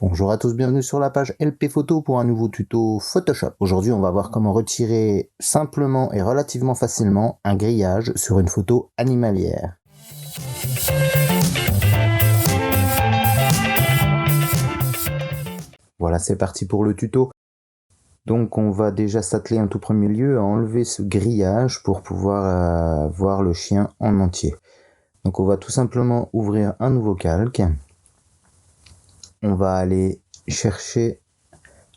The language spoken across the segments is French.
Bonjour à tous, bienvenue sur la page LP Photo pour un nouveau tuto Photoshop. Aujourd'hui, on va voir comment retirer simplement et relativement facilement un grillage sur une photo animalière. Voilà, c'est parti pour le tuto. Donc on va déjà s'atteler en tout premier lieu à enlever ce grillage pour pouvoir voir le chien en entier. Donc on va tout simplement ouvrir un nouveau calque. On va aller chercher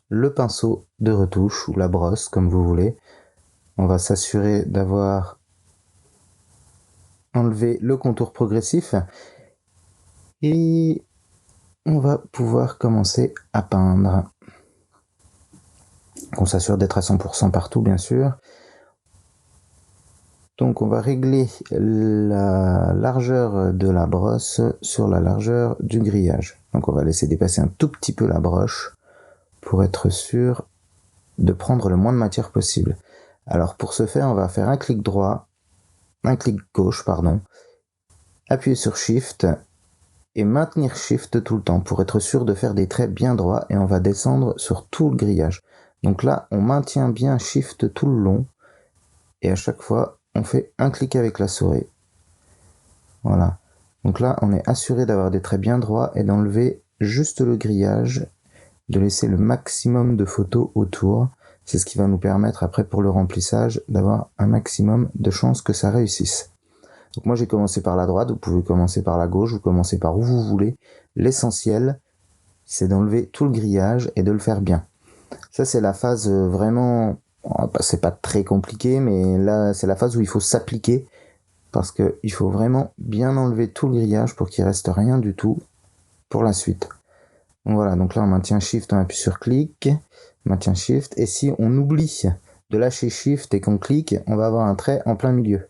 le pinceau de retouche ou la brosse comme vous voulez. On va s'assurer d'avoir enlevé le contour progressif et on va pouvoir commencer à peindre. On s'assure d'être à 100% partout bien sûr. Donc on va régler la largeur de la brosse sur la largeur du grillage. Donc on va laisser dépasser un tout petit peu la broche pour être sûr de prendre le moins de matière possible. Alors pour ce faire, on va faire un clic gauche, appuyer sur Shift et maintenir Shift tout le temps pour être sûr de faire des traits bien droits, et on va descendre sur tout le grillage. Donc là, on maintient bien Shift tout le long et à chaque fois, on fait un clic avec la souris. Voilà. Donc là, on est assuré d'avoir des traits bien droits et d'enlever juste le grillage, de laisser le maximum de photos autour. C'est ce qui va nous permettre après pour le remplissage d'avoir un maximum de chances que ça réussisse. Donc moi j'ai commencé par la droite, vous pouvez commencer par la gauche, vous commencez par où vous voulez. L'essentiel, c'est d'enlever tout le grillage et de le faire bien. Ça c'est la phase vraiment, c'est pas très compliqué, mais là c'est la phase où il faut s'appliquer, parce que il faut vraiment bien enlever tout le grillage pour qu'il reste rien du tout pour la suite. Donc voilà, donc là on maintient Shift, on appuie sur clic, on maintient Shift, et si on oublie de lâcher Shift et qu'on clique, on va avoir un trait en plein milieu.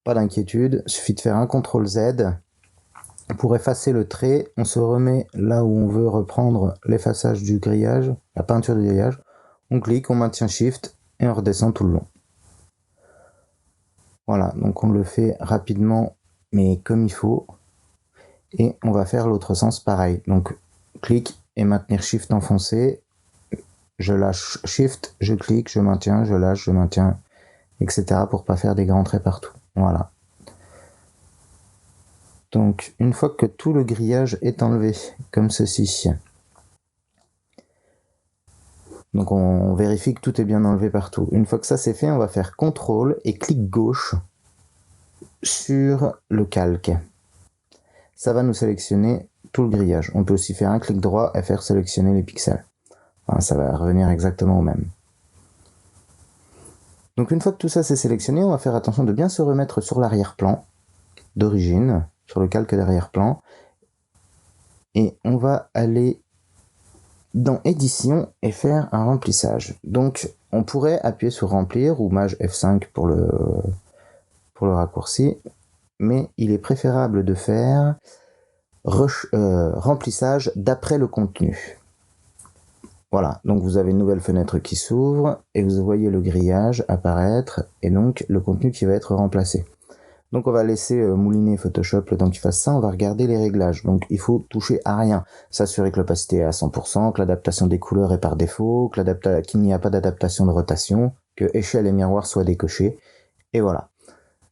Pas d'inquiétude, il suffit de faire un CTRL Z pour effacer le trait. On se remet là où on veut reprendre l'effaçage du grillage, la peinture du grillage. On clique, on maintient Shift et on redescend tout le long. Voilà, donc on le fait rapidement mais comme il faut. Et on va faire l'autre sens pareil. Donc clic et maintenir Shift enfoncé. Je lâche Shift, je clique, je maintiens, je lâche, je maintiens, etc. pour pas faire des grands traits partout. Voilà. Donc, une fois que tout le grillage est enlevé, comme ceci, donc on vérifie que tout est bien enlevé partout. Une fois que ça c'est fait, on va faire CTRL et clic gauche sur le calque. Ça va nous sélectionner tout le grillage. On peut aussi faire un clic droit et faire sélectionner les pixels. Enfin, ça va revenir exactement au même. Donc une fois que tout ça c'est sélectionné, on va faire attention de bien se remettre sur l'arrière-plan d'origine, sur le calque d'arrière-plan, et on va aller dans édition et faire un remplissage. Donc on pourrait appuyer sur remplir ou maj F5 pour le raccourci, mais il est préférable de faire remplissage d'après le contenu. Voilà, donc vous avez une nouvelle fenêtre qui s'ouvre et vous voyez le grillage apparaître et donc le contenu qui va être remplacé. Donc on va laisser mouliner Photoshop le temps qu'il fasse ça, on va regarder les réglages. Donc il faut toucher à rien, s'assurer que l'opacité est à 100%, que l'adaptation des couleurs est par défaut, qu'il n'y a pas d'adaptation de rotation, que échelle et miroir soient décochés, et voilà.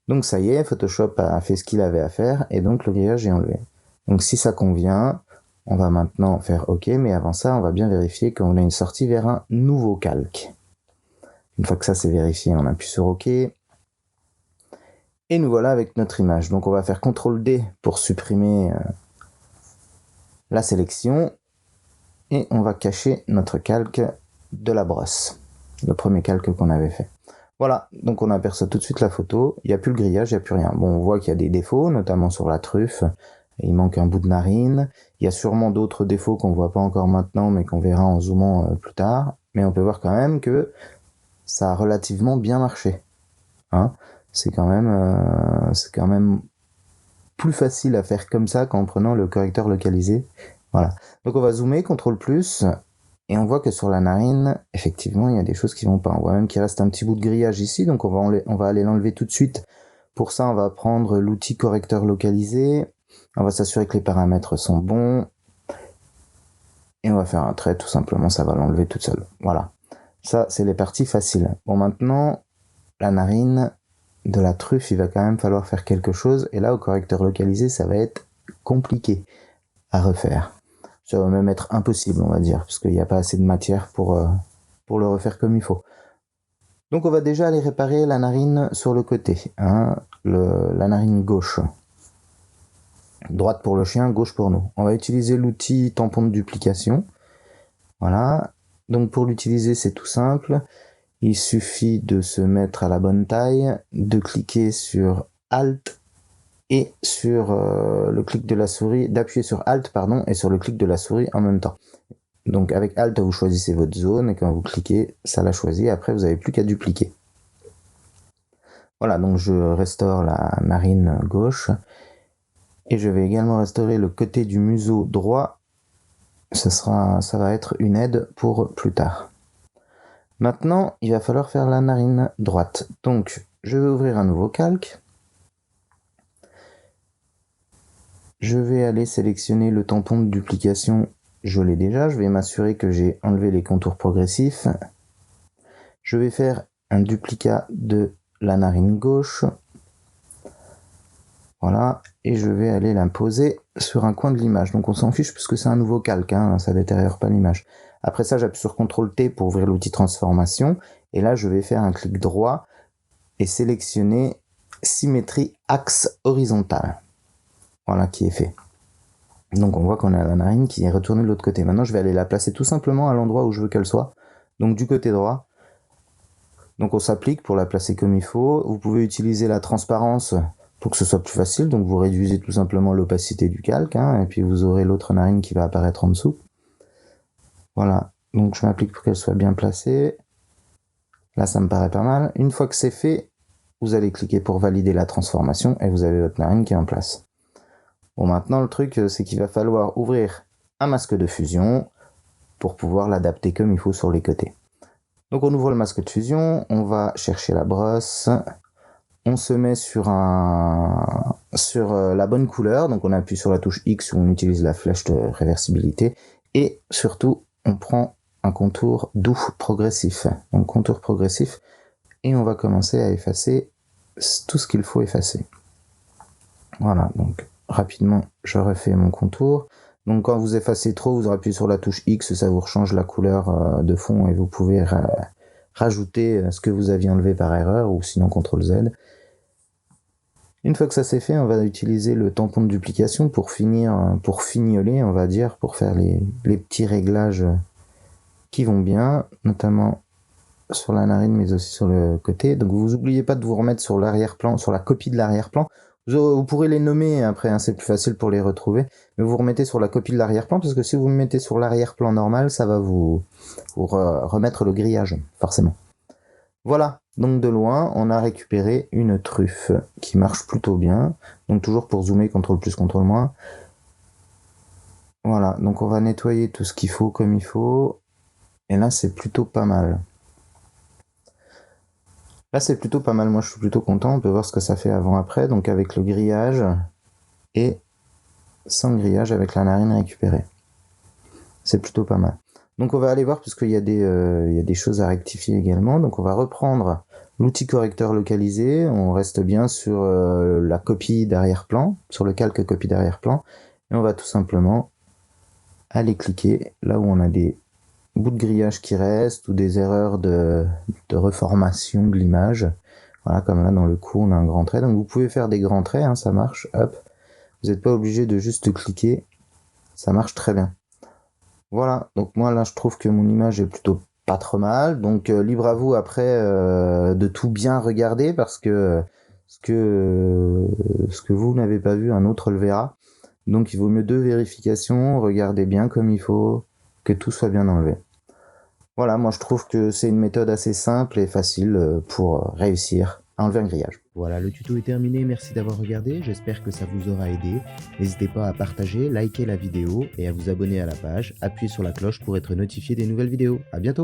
Donc ça y est, Photoshop a fait ce qu'il avait à faire, et donc le grillage est enlevé. Donc si ça convient, on va maintenant faire OK, mais avant ça, on va bien vérifier qu'on a une sortie vers un nouveau calque. Une fois que ça c'est vérifié, on appuie sur OK. Et nous voilà avec notre image. Donc on va faire CTRL D pour supprimer la sélection. Et on va cacher notre calque de la brosse. Le premier calque qu'on avait fait. Voilà, donc on aperçoit tout de suite la photo. Il n'y a plus le grillage, il n'y a plus rien. Bon, on voit qu'il y a des défauts, notamment sur la truffe. Il manque un bout de narine. Il y a sûrement d'autres défauts qu'on ne voit pas encore maintenant, mais qu'on verra en zoomant plus tard. Mais on peut voir quand même que ça a relativement bien marché. Hein, c'est quand même plus facile à faire comme ça qu'en prenant le correcteur localisé. Voilà. Donc on va zoomer, CTRL+, et on voit que sur la narine, effectivement, il y a des choses qui vont pas. On voit même qu'il reste un petit bout de grillage ici, donc on va aller l'enlever tout de suite. Pour ça, on va prendre l'outil correcteur localisé. On va s'assurer que les paramètres sont bons. Et on va faire un trait, tout simplement, ça va l'enlever toute seule. Voilà. Ça, c'est les parties faciles. Bon, maintenant, la narine de la truffe, il va quand même falloir faire quelque chose. Et là, au correcteur localisé, ça va être compliqué à refaire. Ça va même être impossible, on va dire, parce qu'il n'y a pas assez de matière pour le refaire comme il faut. Donc on va déjà aller réparer la narine sur le côté, hein, la narine gauche. Droite pour le chien, gauche pour nous. On va utiliser l'outil tampon de duplication. Voilà. Donc pour l'utiliser, c'est tout simple. Il suffit de se mettre à la bonne taille, de cliquer sur Alt et sur le clic de la souris, d'appuyer sur Alt pardon, et sur le clic de la souris en même temps. Donc avec Alt, vous choisissez votre zone et quand vous cliquez, ça l'a choisi. Après, vous n'avez plus qu'à dupliquer. Voilà, donc je restaure la narine gauche et je vais également restaurer le côté du museau droit. Ça va être une aide pour plus tard. Maintenant, il va falloir faire la narine droite. Donc, je vais ouvrir un nouveau calque. Je vais aller sélectionner le tampon de duplication. Je l'ai déjà. Je vais m'assurer que j'ai enlevé les contours progressifs. Je vais faire un duplicat de la narine gauche. Voilà. Et je vais aller l'imposer sur un coin de l'image. Donc, on s'en fiche puisque c'est un nouveau calque. Hein, ça ne détériore pas l'image. Après ça, j'appuie sur CTRL-T pour ouvrir l'outil transformation. Et là, je vais faire un clic droit et sélectionner symétrie axe horizontal. Voilà qui est fait. Donc on voit qu'on a la narine qui est retournée de l'autre côté. Maintenant, je vais aller la placer tout simplement à l'endroit où je veux qu'elle soit. Donc du côté droit. Donc on s'applique pour la placer comme il faut. Vous pouvez utiliser la transparence pour que ce soit plus facile. Donc vous réduisez tout simplement l'opacité du calque. Hein, et puis vous aurez l'autre narine qui va apparaître en dessous. Voilà, donc je m'applique pour qu'elle soit bien placée. Là, ça me paraît pas mal. Une fois que c'est fait, vous allez cliquer pour valider la transformation et vous avez votre narine qui est en place. Bon, maintenant, le truc, c'est qu'il va falloir ouvrir un masque de fusion pour pouvoir l'adapter comme il faut sur les côtés. Donc, on ouvre le masque de fusion, on va chercher la brosse, on se met sur la bonne couleur, donc on appuie sur la touche X où on utilise la flèche de réversibilité et surtout, on prend un contour doux progressif. Donc contour progressif et on va commencer à effacer tout ce qu'il faut effacer. Voilà, donc rapidement je refais mon contour. Donc quand vous effacez trop, vous appuyez sur la touche X, ça vous rechange la couleur de fond et vous pouvez rajouter ce que vous aviez enlevé par erreur ou sinon CTRL Z. Une fois que ça c'est fait, on va utiliser le tampon de duplication pour fignoler, on va dire, pour faire les petits réglages qui vont bien, notamment sur la narine mais aussi sur le côté. Donc vous n'oubliez pas de vous remettre sur l'arrière-plan, sur la copie de l'arrière-plan. Vous pourrez les nommer après, hein, c'est plus facile pour les retrouver. Mais vous remettez sur la copie de l'arrière-plan parce que si vous me mettez sur l'arrière-plan normal, ça va vous remettre le grillage, forcément. Voilà, donc de loin, on a récupéré une truffe qui marche plutôt bien. Donc toujours pour zoomer, CTRL plus, CTRL-. Voilà, donc on va nettoyer tout ce qu'il faut comme il faut. Et là, c'est plutôt pas mal. Là, c'est plutôt pas mal. Moi, je suis plutôt content. On peut voir ce que ça fait avant-après. Donc avec le grillage et sans grillage avec la narine récupérée. C'est plutôt pas mal. Donc on va aller voir puisqu'il y a des choses à rectifier également. Donc on va reprendre l'outil correcteur localisé. On reste bien sur la copie d'arrière-plan, sur le calque copie d'arrière-plan. Et on va tout simplement aller cliquer là où on a des bouts de grillage qui restent ou des erreurs de reformation de l'image. Voilà, comme là dans le coup on a un grand trait. Donc vous pouvez faire des grands traits, hein, ça marche. Hop. Vous n'êtes pas obligé de juste cliquer. Ça marche très bien. Voilà, donc moi là je trouve que mon image est plutôt pas trop mal, donc libre à vous après de tout bien regarder parce que ce que vous n'avez pas vu, un autre le verra. Donc il vaut mieux 2 vérifications, regardez bien comme il faut, que tout soit bien enlevé. Voilà, moi je trouve que c'est une méthode assez simple et facile pour réussir à enlever un grillage. Voilà, le tuto est terminé, merci d'avoir regardé, j'espère que ça vous aura aidé. N'hésitez pas à partager, liker la vidéo et à vous abonner à la page. Appuyez sur la cloche pour être notifié des nouvelles vidéos. À bientôt!